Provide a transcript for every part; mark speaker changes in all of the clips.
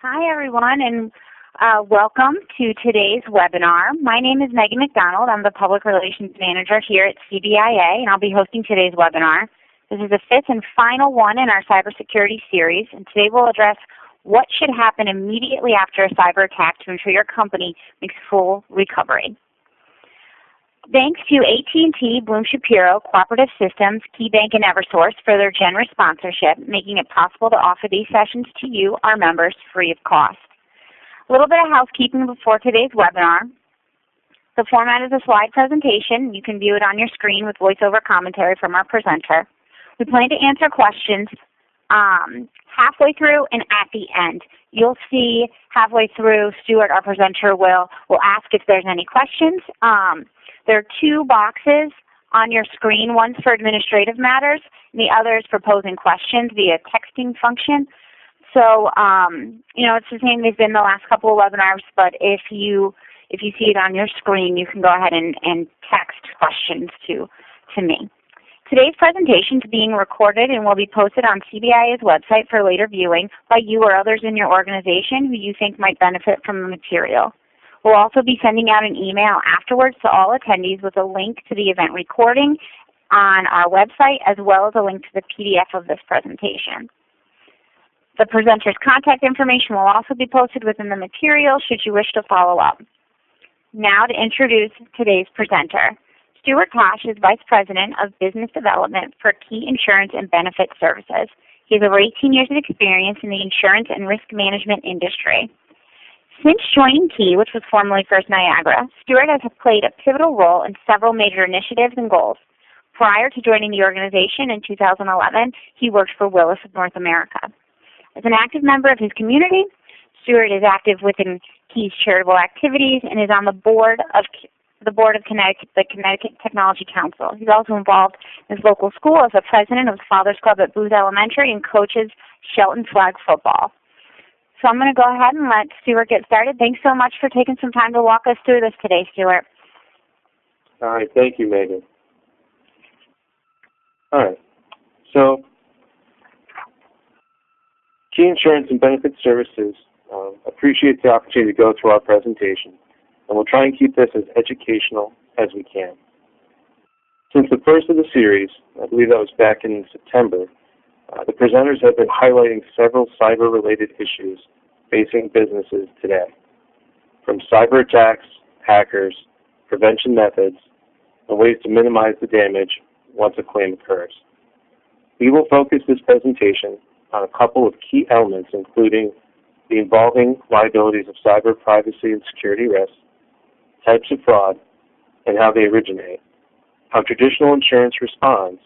Speaker 1: Hi, everyone, and welcome to today's webinar. My name is Megan McDonald. I'm the Public Relations Manager here at CBIA, and I'll be hosting today's webinar. This is the fifth and final one in our cybersecurity series, and today we'll address what should happen immediately after a cyber attack to ensure your company makes full recovery. Thanks to AT&T, Bloom Shapiro, Cooperative Systems, KeyBank, and Eversource for their generous sponsorship, making it possible to offer these sessions to you, our members, free of cost. A little bit of housekeeping before today's webinar. The format is a slide presentation. You can view it on your screen with voiceover commentary from our presenter. We plan to answer questions halfway through and at the end. You'll see halfway through, Stewart, our presenter, will ask if there's any questions. There are two boxes on your screen. One's for administrative matters, and the other is for posing questions via texting function. So, it's the same as been the last couple of webinars, but if you see it on your screen, you can go ahead and text questions to me. Today's presentation is being recorded and will be posted on CBIA's website for later viewing by you or others in your organization who you think might benefit from the material. We'll also be sending out an email afterwards to all attendees with a link to the event recording on our website, as well as a link to the PDF of this presentation. The presenter's contact information will also be posted within the material should you wish to follow up. Now to introduce today's presenter. Stewart Tosh is Vice President of Business Development for Key Insurance and Benefit Services. He has over 18 years of experience in the insurance and risk management industry. Since joining Key, which was formerly First Niagara, Stewart has played a pivotal role in several major initiatives and goals. Prior to joining the organization in 2011, he worked for Willis of North America. As an active member of his community, Stewart is active within Key's charitable activities and is on the board of the Connecticut Technology Council. He's also involved in his local school as the president of the Fathers Club at Booth Elementary and coaches Shelton Flag football. So I'm going to go ahead and let Stewart get started. Thanks so much for taking some time to walk us through this today, Stewart.
Speaker 2: All right. Thank you, Megan. All right. So Key Insurance and Benefit Services appreciates the opportunity to go through our presentation, and we'll try and keep this as educational as we can. Since the first of the series, I believe that was back in September, the presenters have been highlighting several cyber-related issues facing businesses today, from cyber attacks, hackers, prevention methods, and ways to minimize the damage once a claim occurs. We will focus this presentation on a couple of key elements, including the involving liabilities of cyber privacy and security risks, types of fraud, and how they originate, how traditional insurance responds,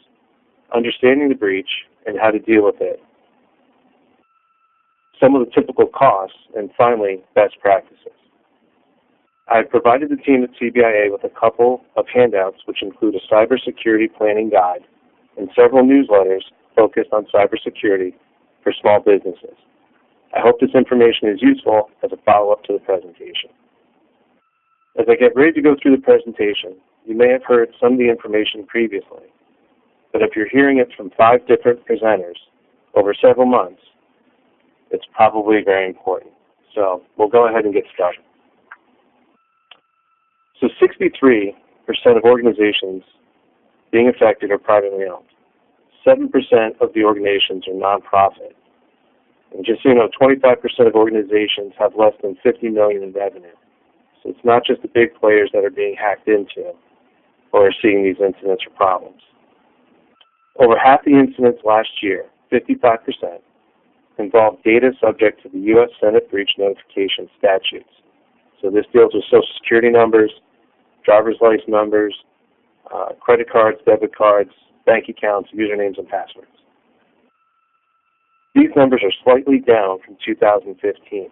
Speaker 2: understanding the breach, and how to deal with it, some of the typical costs, and finally, best practices. I've provided the team at CBIA with a couple of handouts which include a cybersecurity planning guide and several newsletters focused on cybersecurity for small businesses. I hope this information is useful as a follow-up to the presentation. As I get ready to go through the presentation, you may have heard some of the information previously, but if you're hearing it from 5 different presenters over several months, it's probably very important. So we'll go ahead and get started. So 63% of organizations being affected are privately owned. 7% of the organizations are nonprofit. And just so you know, 25% of organizations have less than $50 million in revenue. So it's not just the big players that are being hacked into or are seeing these incidents or problems. Over half the incidents last year, 55%, involved data subject to the U.S. Senate breach notification statutes. So this deals with Social Security numbers, driver's license numbers, credit cards, debit cards, bank accounts, usernames, and passwords. These numbers are slightly down from 2015,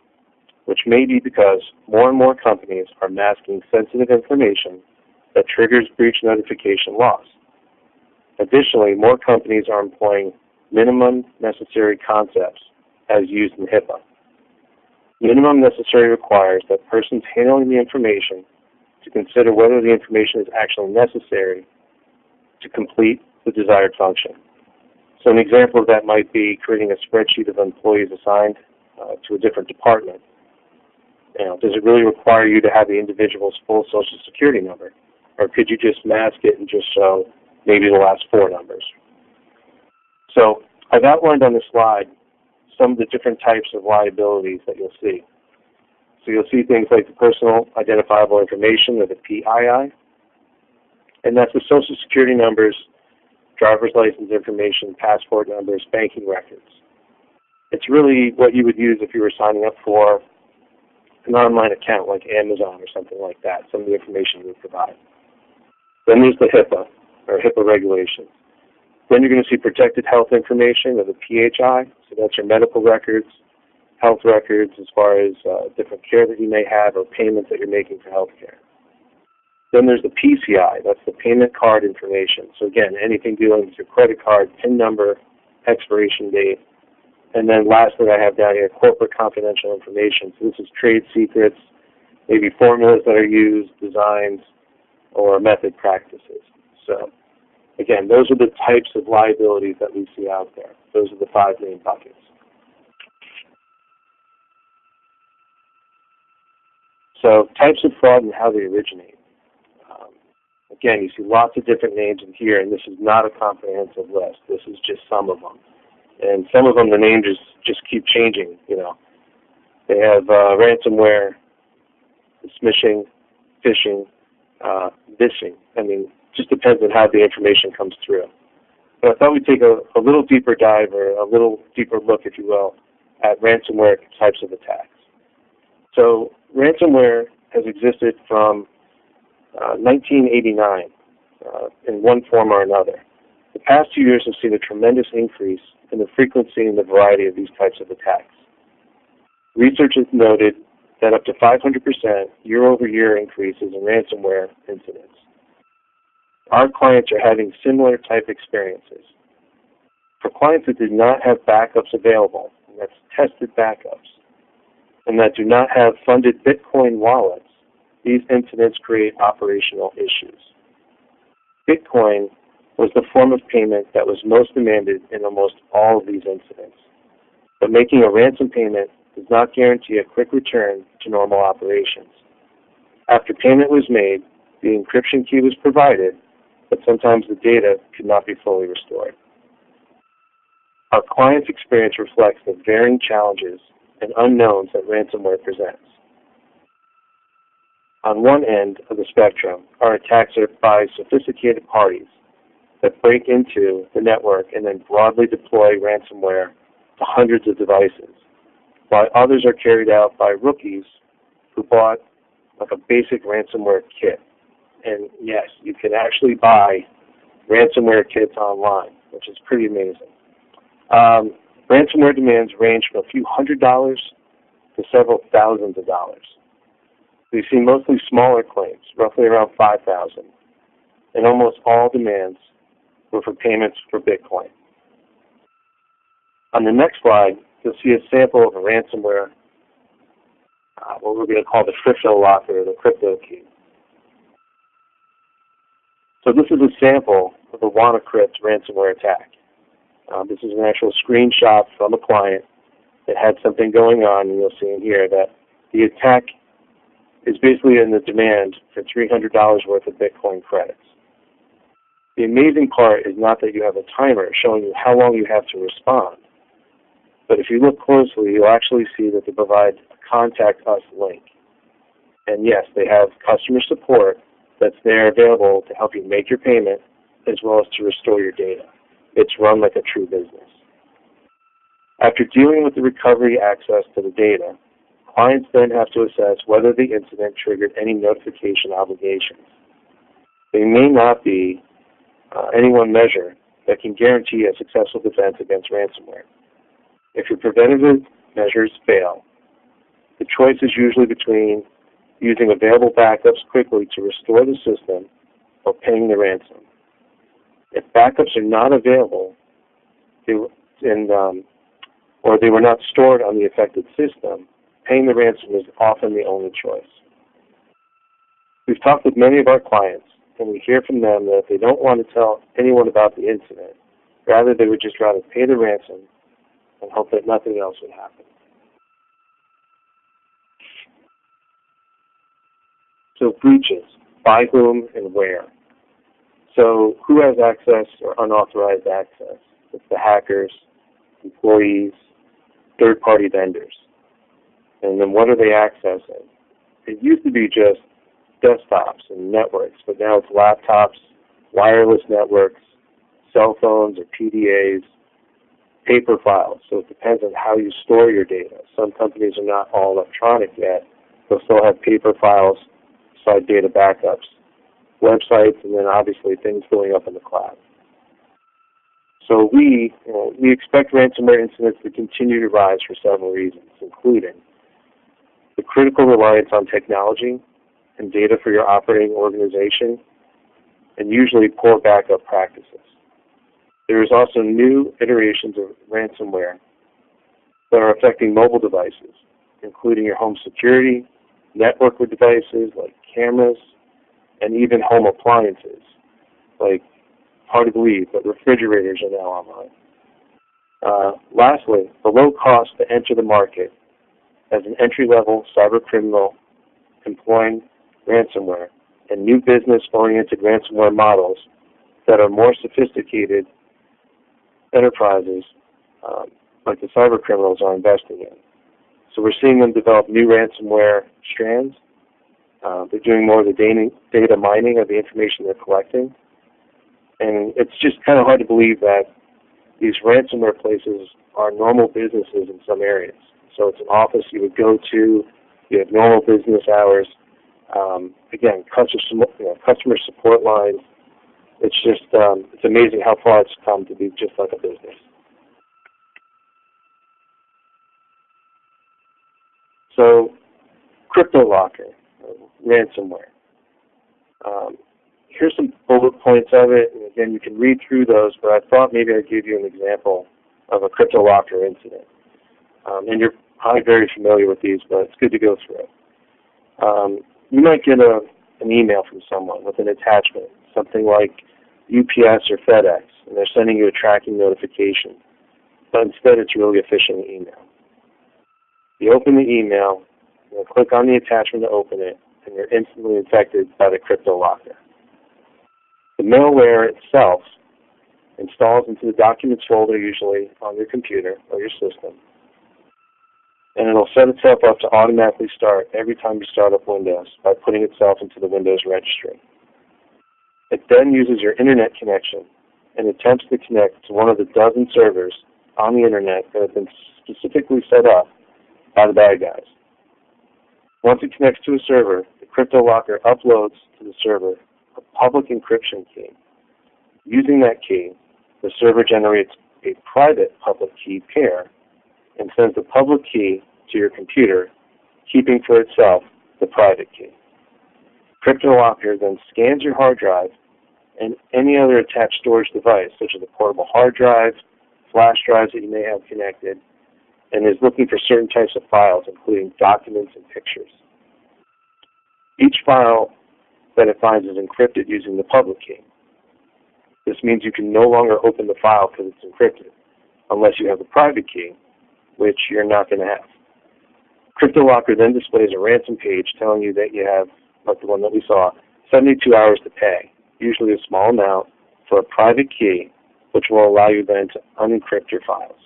Speaker 2: which may be because more and more companies are masking sensitive information that triggers breach notification loss. Additionally, more companies are employing minimum necessary concepts as used in HIPAA. Minimum necessary requires that persons handling the information to consider whether the information is actually necessary to complete the desired function. So an example of that might be creating a spreadsheet of employees assigned to a different department? Does it really require you to have the individual's full Social Security number? Or could you just mask it and just show maybe the last 4 numbers? So I've outlined on this slide some of the different types of liabilities that you'll see. So you'll see things like the personal identifiable information, or the PII, and that's the Social Security numbers, driver's license information, passport numbers, banking records. It's really what you would use if you were signing up for an online account like Amazon or something like that, some of the information you would provide. Then there's the HIPAA, or HIPAA regulations. Then you're going to see protected health information, or the PHI, so that's your medical records, health records as far as different care that you may have or payments that you're making for health care. Then there's the PCI, that's the payment card information. So again, anything dealing with your credit card, PIN number, expiration date. And then lastly, I have down here corporate confidential information. So this is trade secrets, maybe formulas that are used, designs, or method practices. So again, those are the types of liabilities that we see out there. Those are the 5 main buckets. So types of fraud and how they originate. Again, you see lots of different names in here, and this is not a comprehensive list. This is just some of them. And some of them, the names just keep changing, They have ransomware, smishing, phishing, vishing. Just depends on how the information comes through. But I thought we'd take a little deeper dive, or a little deeper look, if you will, at ransomware types of attacks. So ransomware has existed from 1989 in one form or another. The past 2 years have seen a tremendous increase in the frequency and the variety of these types of attacks. Research has noted that up to 500% year-over-year increases in ransomware incidents. Our clients are having similar type experiences. For clients that did not have backups available, and that's tested backups, and that do not have funded Bitcoin wallets, these incidents create operational issues. Bitcoin was the form of payment that was most demanded in almost all of these incidents. But making a ransom payment does not guarantee a quick return to normal operations. After payment was made, the encryption key was provided, but sometimes the data could not be fully restored. Our client's experience reflects the varying challenges and unknowns that ransomware presents. On one end of the spectrum, our attacks are by sophisticated parties that break into the network and then broadly deploy ransomware to hundreds of devices, while others are carried out by rookies who bought like a basic ransomware kit. And yes, you can actually buy ransomware kits online, which is pretty amazing. Ransomware demands range from a few $100s to several thousands of dollars. We've seen mostly smaller claims, roughly around $5,000, and almost all demands were for payments for Bitcoin. On the next slide, you'll see a sample of a ransomware, what we're going to call the crypto locker, or the crypto key. So this is a sample of a WannaCrypt ransomware attack. This is an actual screenshot from a client that had something going on, and you'll see in here that the attack is basically in the demand for $300 worth of Bitcoin credits. The amazing part is not that you have a timer showing you how long you have to respond, but if you look closely, you'll actually see that they provide a Contact Us link. And yes, they have customer support that's there available to help you make your payment as well as to restore your data. It's run like a true business. After dealing with the recovery access to the data, clients then have to assess whether the incident triggered any notification obligations. There may not be any one measure that can guarantee a successful defense against ransomware. If your preventative measures fail, the choice is usually between using available backups quickly to restore the system or paying the ransom. If backups are not available or they were not stored on the affected system, paying the ransom is often the only choice. We've talked with many of our clients, and we hear from them that they don't want to tell anyone about the incident. Rather, they would just rather pay the ransom and hope that nothing else would happen. So breaches, by whom and where. So who has access or unauthorized access? It's the hackers, employees, third-party vendors. And then what are they accessing? It used to be just desktops and networks, but now it's laptops, wireless networks, cell phones or PDAs, paper files. So it depends on how you store your data. Some companies are not all electronic yet. They'll still have paper files, slide data backups, websites, and then obviously things going up in the cloud. So we expect ransomware incidents to continue to rise for several reasons, including the critical reliance on technology and data for your operating organization, and usually poor backup practices. There is also new iterations of ransomware that are affecting mobile devices, including your home security, network devices like cameras, and even home appliances, like, hard to believe, but refrigerators are now online. Lastly, the low cost to enter the market as an entry-level cyber criminal employing ransomware and new business-oriented ransomware models that are more sophisticated enterprises like the cyber criminals are investing in. So we're seeing them develop new ransomware strands. They're doing more of the data mining of the information they're collecting. And it's just kind of hard to believe that these ransomware places are normal businesses in some areas. So it's an office you would go to, you have normal business hours, again, customer support lines. It's just, it's amazing how far it's come to be just like a business. So, CryptoLocker, ransomware. Here's some bullet points of it, and again, you can read through those, but I thought maybe I'd give you an example of a CryptoLocker incident. And you're probably very familiar with these, but it's good to go through it. You might get an email from someone with an attachment, something like UPS or FedEx, and they're sending you a tracking notification, but instead it's really a phishing email. You open the email, you click on the attachment to open it, and you're instantly infected by the CryptoLocker. The malware itself installs into the documents folder, usually on your computer or your system, and it'll set itself up to automatically start every time you start up Windows by putting itself into the Windows registry. It then uses your internet connection and attempts to connect to one of the dozen servers on the internet that have been specifically set up by the bad guys. Once it connects to a server, the CryptoLocker uploads to the server a public encryption key. Using that key, the server generates a private public key pair and sends the public key to your computer, keeping for itself the private key. CryptoLocker then scans your hard drive and any other attached storage device, such as a portable hard drive, flash drives that you may have connected, and is looking for certain types of files, including documents and pictures. Each file that it finds is encrypted using the public key. This means you can no longer open the file because it's encrypted, unless you have a private key, which you're not going to have. CryptoLocker then displays a ransom page telling you that you have, like the one that we saw, 72 hours to pay, usually a small amount, for a private key, which will allow you then to unencrypt your files.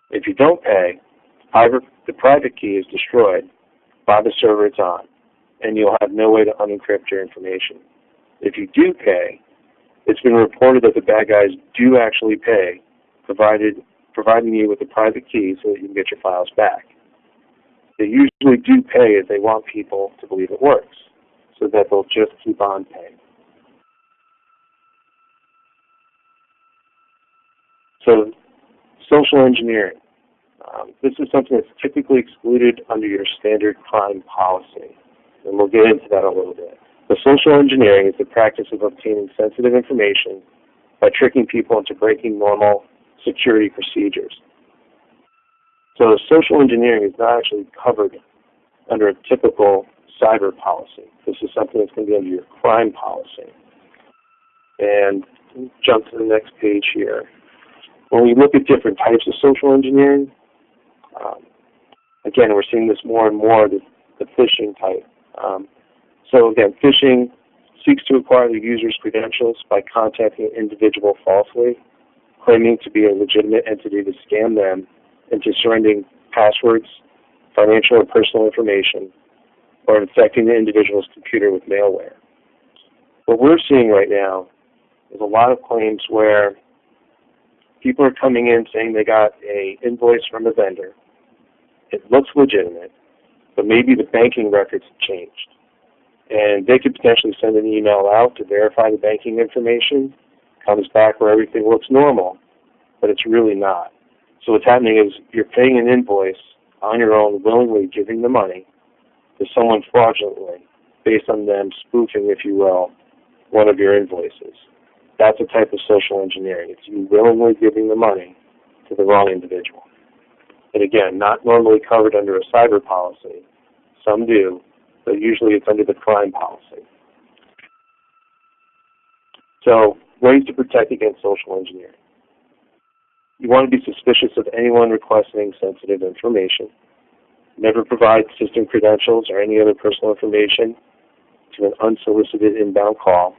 Speaker 2: If you don't pay, the private key is destroyed by the server it's on, and you'll have no way to unencrypt your information. If you do pay, it's been reported that the bad guys do actually pay, providing you with a private key so that you can get your files back. They usually do pay as they want people to believe it works, so that they'll just keep on paying. So, social engineering. This is something that's typically excluded under your standard crime policy, and we'll get into that a little bit. The social engineering is the practice of obtaining sensitive information by tricking people into breaking normal security procedures. So social engineering is not actually covered under a typical cyber policy. This is something that's going to be under your crime policy. And jump to the next page here. When we look at different types of social engineering, again, we're seeing this more and more, the phishing type. So again, phishing seeks to acquire the user's credentials by contacting an individual falsely, claiming to be a legitimate entity to scam them into surrendering passwords, financial or personal information, or infecting the individual's computer with malware. What we're seeing right now is a lot of claims where people are coming in saying they got an invoice from a vendor. It looks legitimate, but maybe the banking records have changed. And they could potentially send an email out to verify the banking information, comes back where everything looks normal, but it's really not. So what's happening is you're paying an invoice on your own, willingly giving the money to someone fraudulently, based on them spoofing, if you will, one of your invoices. That's a type of social engineering. It's you willingly giving the money to the wrong individual. And again, not normally covered under a cyber policy. Some do, but usually it's under the crime policy. So, ways to protect against social engineering. You want to be suspicious of anyone requesting sensitive information. Never provide system credentials or any other personal information to an unsolicited inbound call.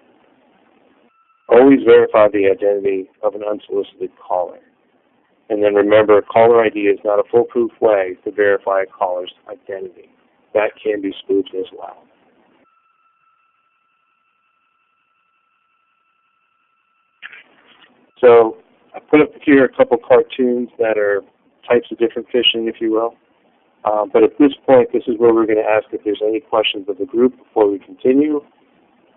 Speaker 2: Always verify the identity of an unsolicited caller. And then remember, caller ID is not a foolproof way to verify a caller's identity. That can be spoofed as well. So I put up here a couple cartoons that are types of different phishing, if you will. But at this point, this is where we're going to ask if there's any questions of the group before we continue,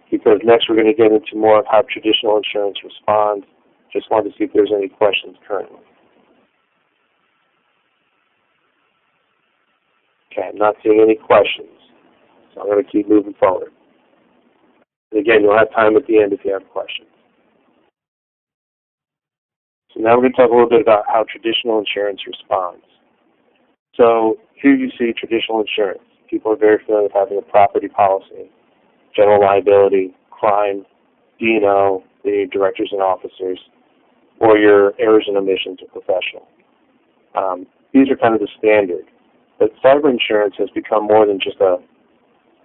Speaker 2: because next we're going to get into more of how traditional insurance responds. Just wanted to see if there's any questions currently. Okay, I'm not seeing any questions, so I'm going to keep moving forward. And again, you'll have time at the end if you have questions. So now we're going to talk a little bit about how traditional insurance responds. So here you see traditional insurance. People are very familiar with having a property policy, general liability, crime, D&O, the directors and officers, or your errors and omissions are professional. These are kind of the standard. But cyber insurance has become more than just a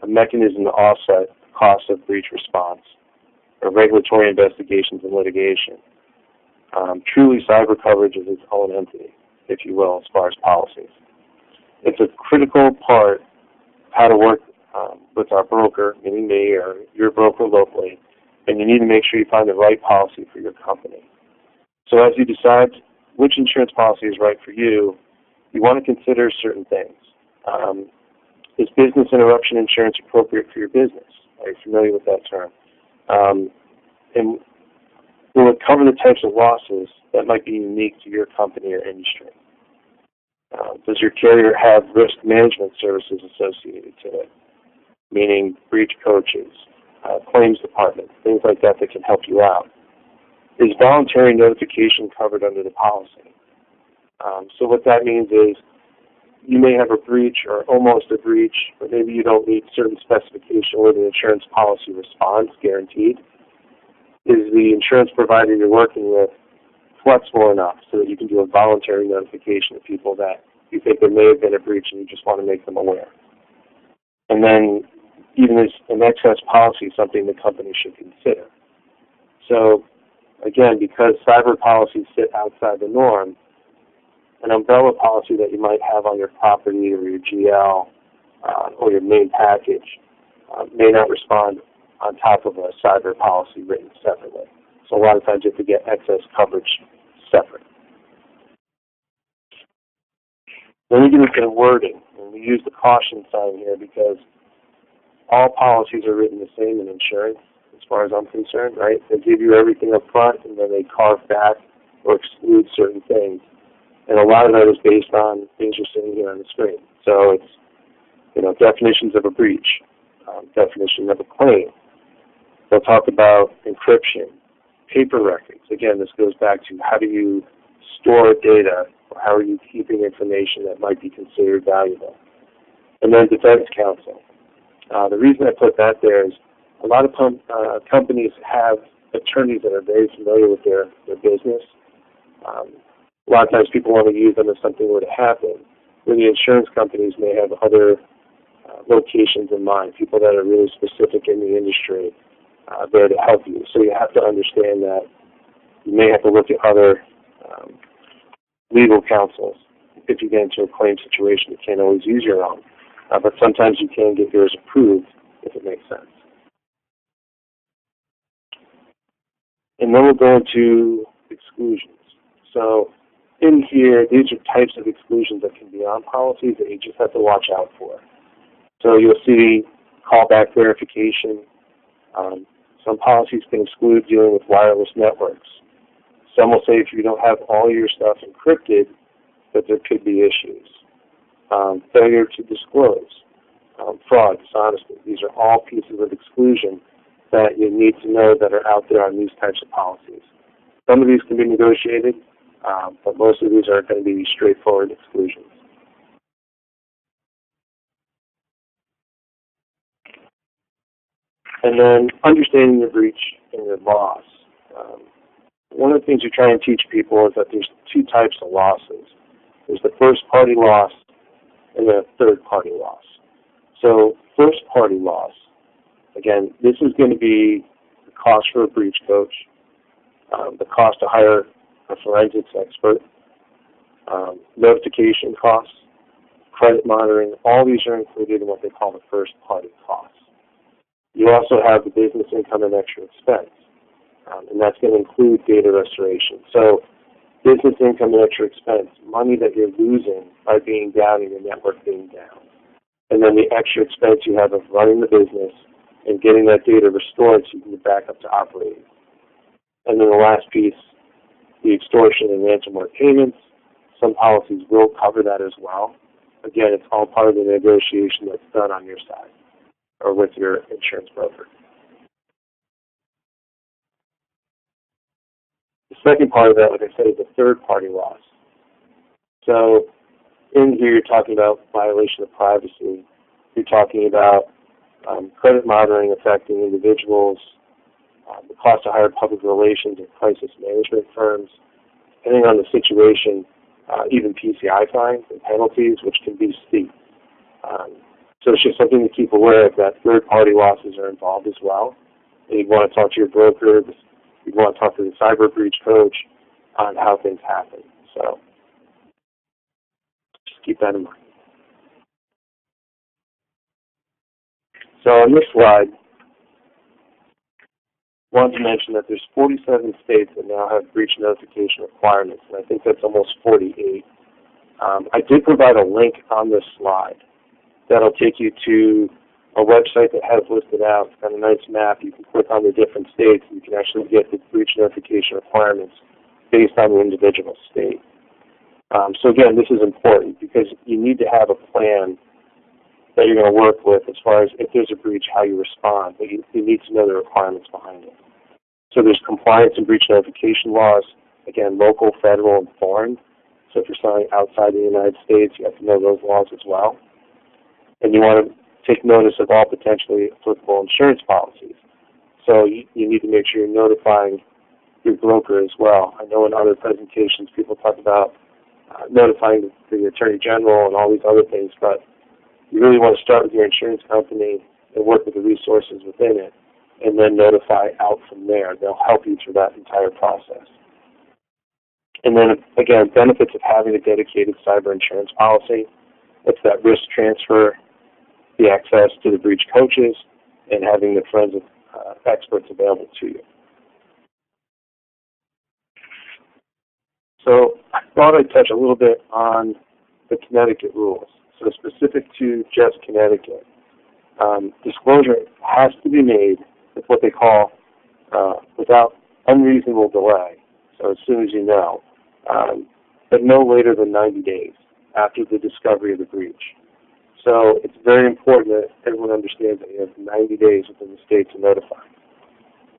Speaker 2: mechanism to offset the cost of breach response or regulatory investigations and litigation. Truly, cyber coverage is its own entity, if you will, as far as policies. It's a critical part of how to work with our broker, meaning me, or your broker locally, and you need to make sure you find the right policy for your company. So as you decide which insurance policy is right for you, you want to consider certain things. Is business interruption insurance appropriate for your business? Are you familiar with that term? And will it cover the types of losses that might be unique to your company or industry? Does your carrier have risk management services associated to it, meaning breach coaches, claims department, things like that that can help you out? Is voluntary notification covered under the policy? So what that means is you may have a breach or almost a breach, but maybe you don't meet certain specification where the insurance policy responds, guaranteed. Is the insurance provider you're working with flexible enough so that you can do a voluntary notification of people that you think there may have been a breach and you just want to make them aware? And then even as an excess policy is something the company should consider. So again, because cyber policies sit outside the norm, an umbrella policy that you might have on your property or your GL or your main package may not respond on top of a cyber policy written separately. So a lot of times you have to get excess coverage separate. Then we get into the wording, and we use the caution sign here because all policies are written the same in insurance, as far as I'm concerned, right? They give you everything up front, and then they carve back or exclude certain things. And a lot of that is based on things you're seeing here on the screen. So it's, definitions of a breach, definition of a claim. They'll talk about encryption, paper records. Again, this goes back to how do you store data, or how are you keeping information that might be considered valuable. And then defense counsel. The reason I put that there is a lot of companies have attorneys that are very familiar with their business. A lot of times people want to use them if something were to happen, where the insurance companies may have other locations in mind, people that are really specific in the industry there to help you. So you have to understand that you may have to look at other legal counsels. If you get into a claim situation, you can't always use your own, but sometimes you can get yours approved if it makes sense. And then we'll go into exclusions. So in here, these are types of exclusions that can be on policies that you just have to watch out for. So you'll see callback verification. Some policies can exclude dealing with wireless networks. Some will say if you don't have all your stuff encrypted, that there could be issues. Failure to disclose, fraud, dishonesty. These are all pieces of exclusion that you need to know that are out there on these types of policies. Some of these can be negotiated, but most of these are going to be straightforward exclusions. And then understanding your breach and your loss. One of the things we try and teach people is that there's two types of losses. There's the first-party loss and the third-party loss. So first-party loss, again, this is going to be the cost for a breach coach, the cost to hire a forensics expert, notification costs, credit monitoring. All these are included in what they call the first-party costs. You also have the business income and extra expense, and that's going to include data restoration. So business income and extra expense, money that you're losing by being down and your network being down. And then the extra expense you have of running the business and getting that data restored so you can get back up to operating. And then the last piece, the extortion and ransomware payments. Some policies will cover that as well. Again, it's all part of the negotiation that's done on your side or with your insurance broker. The second part of that, like I said, is the third-party loss. So in here, you're talking about violation of privacy. You're talking about credit monitoring affecting individuals, the cost to hire public relations and crisis management firms, depending on the situation, even PCI fines and penalties, which can be steep. So it's just something to keep aware of, that third-party losses are involved as well. And you want to talk to your broker, you want to talk to the cyber breach coach on how things happen. So just keep that in mind. So on this slide, I wanted to mention that there's 47 states that now have breach notification requirements, and I think that's almost 48. I did provide a link on this slide that'll take you to a website that has listed out. It's got a nice map. You can click on the different states, and you can actually get the breach notification requirements based on the individual state. So again, this is important because you need to have a plan that you're going to work with as far as if there's a breach, how you respond. But you need to know the requirements behind it. So there's compliance and breach notification laws, again, local, federal, and foreign. So if you're selling outside the United States, you have to know those laws as well. And you want to take notice of all potentially applicable insurance policies. So you need to make sure you're notifying your broker as well. I know in other presentations people talk about notifying the Attorney General and all these other things, but you really want to start with your insurance company and work with the resources within it, and then notify out from there. They'll help you through that entire process. And then, again, benefits of having a dedicated cyber insurance policy. It's that risk transfer, the access to the breach coaches, and having the forensic experts available to you. So I thought I'd touch a little bit on the Connecticut rules. So specific to just Connecticut, disclosure has to be made with what they call without unreasonable delay, so as soon as you know, but no later than 90 days after the discovery of the breach. So it's very important that everyone understands that you have 90 days within the state to notify.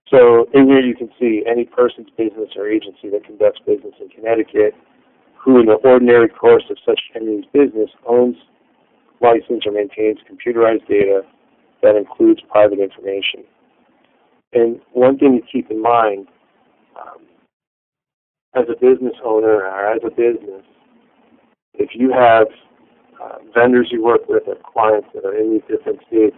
Speaker 2: So in here you can see any person's business or agency that conducts business in Connecticut who in the ordinary course of such entity's business owns, license, or maintains computerized data that includes private information. And one thing to keep in mind, as a business owner or as a business, if you have vendors you work with, or clients that are in these different states,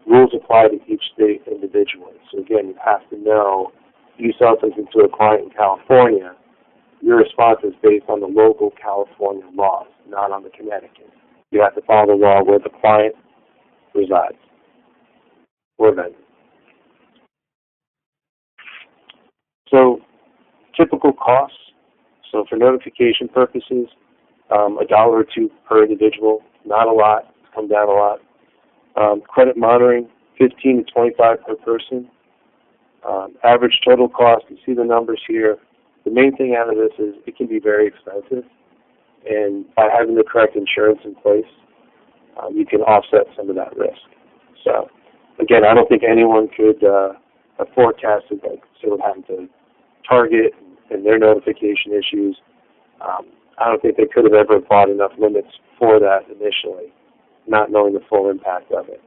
Speaker 2: rules apply to each state individually. So again, you have to know, if you sell something to a client in California, your response is based on the local California laws, not on the Connecticut. You have to follow the law where the client resides or vendor. So typical costs. So for notification purposes, $1 or $2 per individual, not a lot, it's come down a lot. Credit monitoring, $15 to $25 per person. Average total cost, you see the numbers here. The main thing out of this is it can be very expensive, and by having the correct insurance in place, you can offset some of that risk. So, again, I don't think anyone could have forecasted, like, sort of having to target and their notification issues. I don't think they could have ever bought enough limits for that initially, not knowing the full impact of it.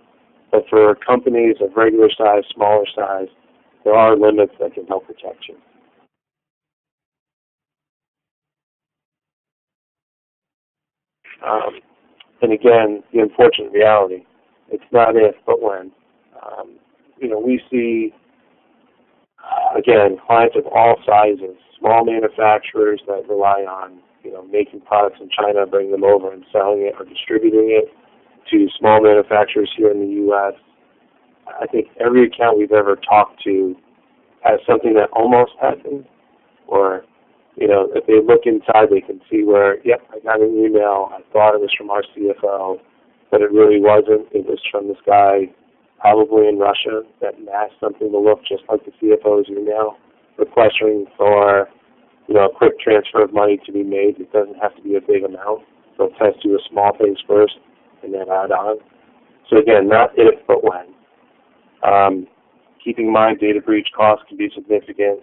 Speaker 2: But for companies of regular size, smaller size, there are limits that can help protect you. And again, the unfortunate reality, it's not if, but when. We see, again, clients of all sizes, small manufacturers that rely on, making products in China, bringing them over and selling it or distributing it, to small manufacturers here in the U.S. I think every account we've ever talked to has something that almost happened, or if they look inside, they can see where, yep, I got an email, I thought it was from our CFO, but it really wasn't. It was from this guy, probably in Russia, that masked something to look just like the CFO's email, requesting for, a quick transfer of money to be made. It doesn't have to be a big amount. They'll test you with small things first and then add on. So again, not if, but when. Keeping in mind, data breach costs can be significant.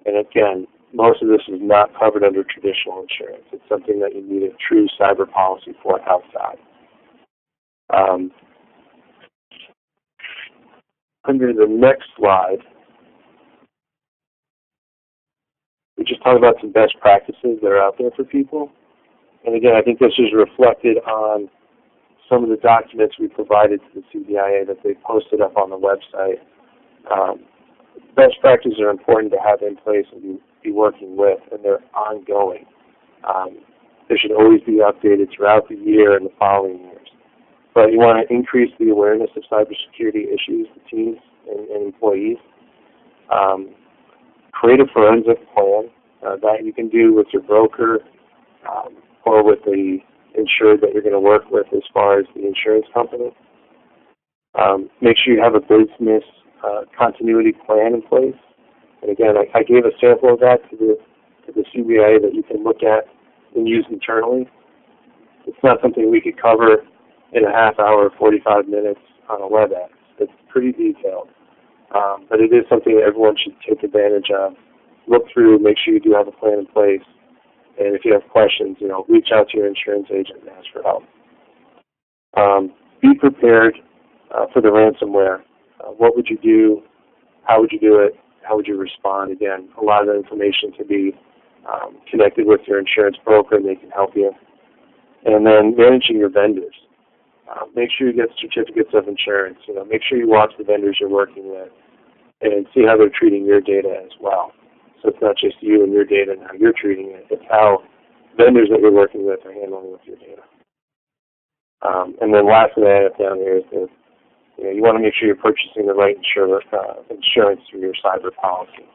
Speaker 2: And again, most of this is not covered under traditional insurance. It's something that you need a true cyber policy for outside. Under the next slide, we just talk about some best practices that are out there for people. And again, I think this is reflected on some of the documents we provided to the CBIA that they posted up on the website. Best practices are important to have in place and be working with, and they're ongoing. They should always be updated throughout the year and the following years. But you want to increase the awareness of cybersecurity issues to teams and employees. Create a forensic plan that you can do with your broker or with the insured that you're going to work with as far as the insurance company. Make sure you have a business continuity plan in place. And again, I gave a sample of that to the CBIA that you can look at and use internally. It's not something we could cover in a half hour or 45 minutes on a WebEx. It's pretty detailed. But it is something that everyone should take advantage of. Look through, make sure you do have a plan in place. And if you have questions, reach out to your insurance agent and ask for help. Be prepared for the ransomware. What would you do? How would you do it? How would you respond? Again, a lot of the information can be connected with your insurance broker, and they can help you. And then managing your vendors. Make sure you get certificates of insurance. Make sure you watch the vendors you're working with and see how they're treating your data as well. So it's not just you and your data and how you're treating it. It's how vendors that you're working with are handling with your data. And then lastly, I have down here is that you want to make sure you're purchasing the right insurance through your cyber policy.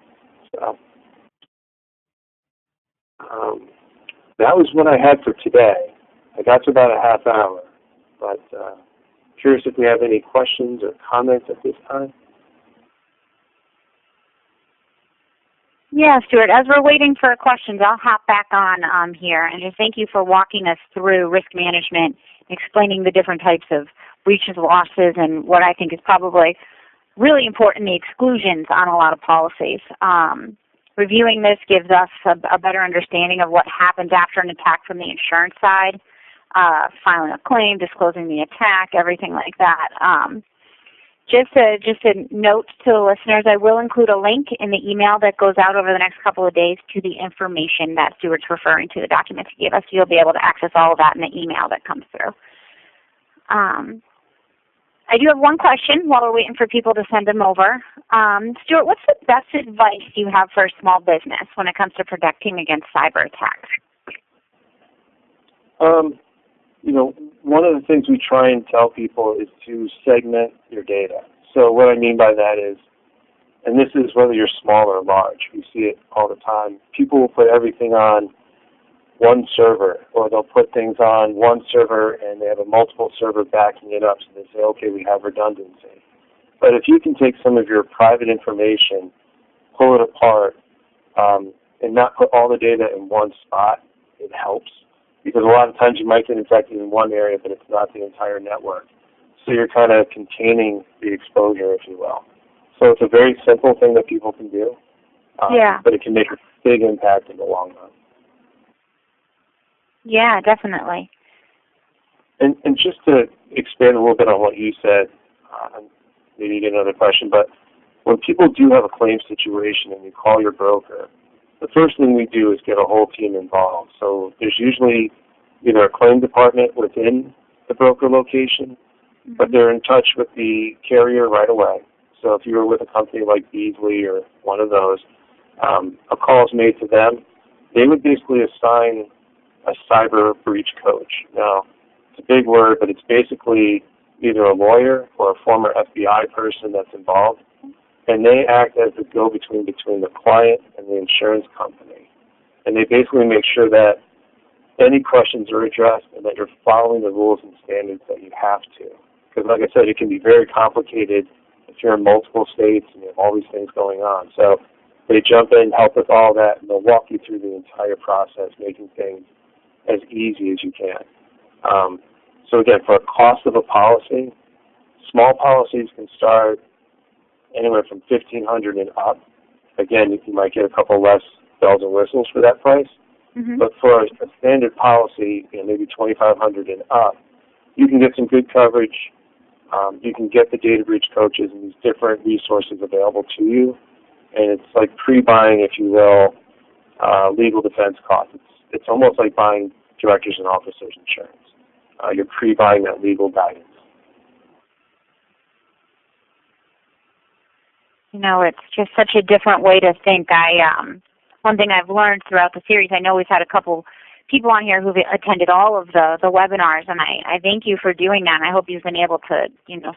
Speaker 2: So that was what I had for today. I got to about a half hour, but curious if we have any questions or comments at this time.
Speaker 1: Yeah, Stewart, as we're waiting for questions, I'll hop back on here and just thank you for walking us through risk management, explaining the different types of breaches, losses, and what I think is probably really important, the exclusions on a lot of policies. Reviewing this gives us a better understanding of what happens after an attack from the insurance side, filing a claim, disclosing the attack, everything like that. Just a note to the listeners, I will include a link in the email that goes out over the next couple of days to the information that Stewart's referring to, the documents he gave us. You'll be able to access all of that in the email that comes through. I do have one question while we're waiting for people to send them over. Stewart, what's the best advice you have for a small business when it comes to protecting against cyber attacks?
Speaker 2: One of the things we try and tell people is to segment your data. So what I mean by that is, and this is whether you're small or large, we see it all the time, people will put everything on one server, or they'll put things on one server and they have a multiple server backing it up, so they say, okay, we have redundancy. But if you can take some of your private information, pull it apart, and not put all the data in one spot, it helps. Because a lot of times you might get infected in one area, but it's not the entire network. So you're kind of containing the exposure, if you will. So it's a very simple thing that people can do, but it can make a big impact in the long run.
Speaker 1: Yeah, definitely.
Speaker 2: And just to expand a little bit on what you said, maybe you get another question, but when people do have a claim situation and you call your broker, the first thing we do is get a whole team involved. So there's usually either a claim department within the broker location, but they're in touch with the carrier right away. So if you were with a company like Beasley or one of those, a call is made to them. They would basically assign a cyber breach coach. Now, it's a big word, but it's basically either a lawyer or a former FBI person that's involved. And they act as the go-between between the client and the insurance company. And they basically make sure that any questions are addressed and that you're following the rules and standards that you have to. Because like I said, it can be very complicated if you're in multiple states and you have all these things going on. So they jump in, help with all that, and they'll walk you through the entire process, making things as easy as you can. So again, for a cost of a policy, small policies can start anywhere from $1,500 and up. Again, you might get a couple less bells and whistles for that price. But for a standard policy, maybe $2,500 and up, you can get some good coverage. You can get the data breach coaches and these different resources available to you. And it's like pre-buying, if you will, legal defense costs. It's almost like buying directors and officers insurance. You're pre-buying that legal guidance.
Speaker 1: It's just such a different way to think. One thing I've learned throughout the series, I know we've had a couple people on here who've attended all of the webinars, and I thank you for doing that. And I hope you've been able to,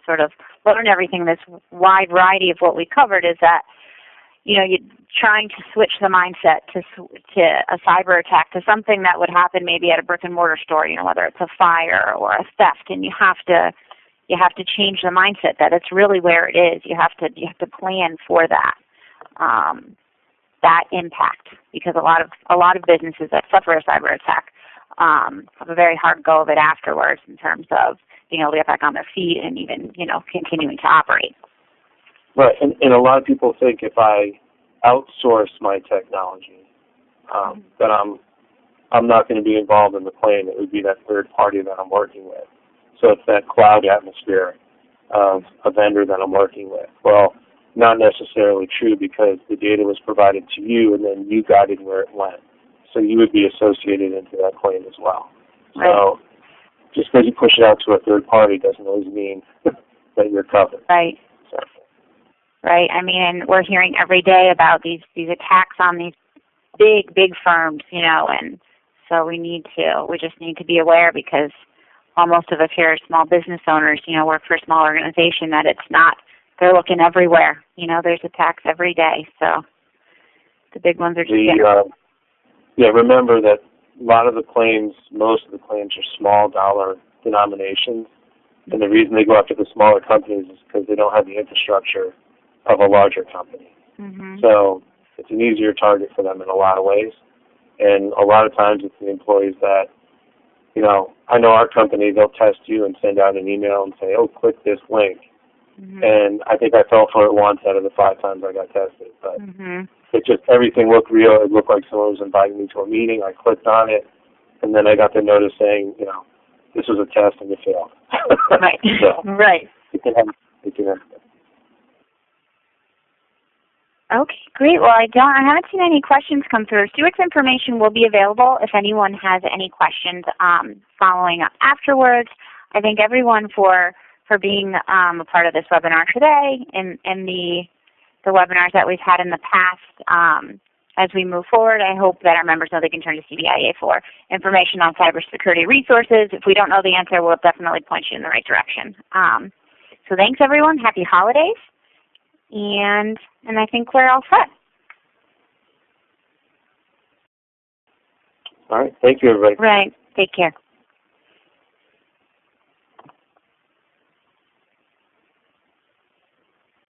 Speaker 1: sort of learn everything. This wide variety of what we covered is that, you're trying to switch the mindset to a cyber attack, to something that would happen maybe at a brick and mortar store, whether it's a fire or a theft, and you have to change the mindset that it's really where it is. You have to plan for that impact, because a lot of businesses that suffer a cyber attack have a very hard go of it afterwards in terms of being able to get back on their feet and even continuing to operate.
Speaker 2: Right, and a lot of people think if I outsource my technology, that I'm not going to be involved in the claim. It would be that third party that I'm working with. So it's that cloud atmosphere of a vendor that I'm working with. Well, not necessarily true, because the data was provided to you and then you guided where it went. So you would be associated into that claim as well. Right. So just because you push it out to a third party doesn't always mean that you're covered.
Speaker 1: Right.
Speaker 2: So.
Speaker 1: Right. And we're hearing every day about these attacks on these big firms, and so we just need to be aware, because most of us here are small business owners, work for a small organization, that it's not, they're looking everywhere. There's attacks every day, so the big ones are just
Speaker 2: remember that most of the claims are small dollar denominations, and the reason they go after the smaller companies is because they don't have the infrastructure of a larger company. So it's an easier target for them in a lot of ways, and a lot of times it's the employees that, I know our company, they'll test you and send out an email and say, oh, click this link. And I think I fell for it once out of the 5 times I got tested. But it just, everything looked real. It looked like someone was inviting me to a meeting. I clicked on it, and then I got the notice saying, this was a test and you failed.
Speaker 1: Right.
Speaker 2: So
Speaker 1: right.
Speaker 2: It can happen.
Speaker 1: Okay, great. Well, I haven't seen any questions come through. Stewart's information will be available if anyone has any questions following up afterwards. I thank everyone for being a part of this webinar today and the webinars that we've had in the past. As we move forward, I hope that our members know they can turn to CBIA for information on cybersecurity resources. If we don't know the answer, we'll definitely point you in the right direction. So thanks, everyone. Happy holidays. And I think we're all set.
Speaker 2: All right. Thank you, everybody.
Speaker 1: Right. Take care.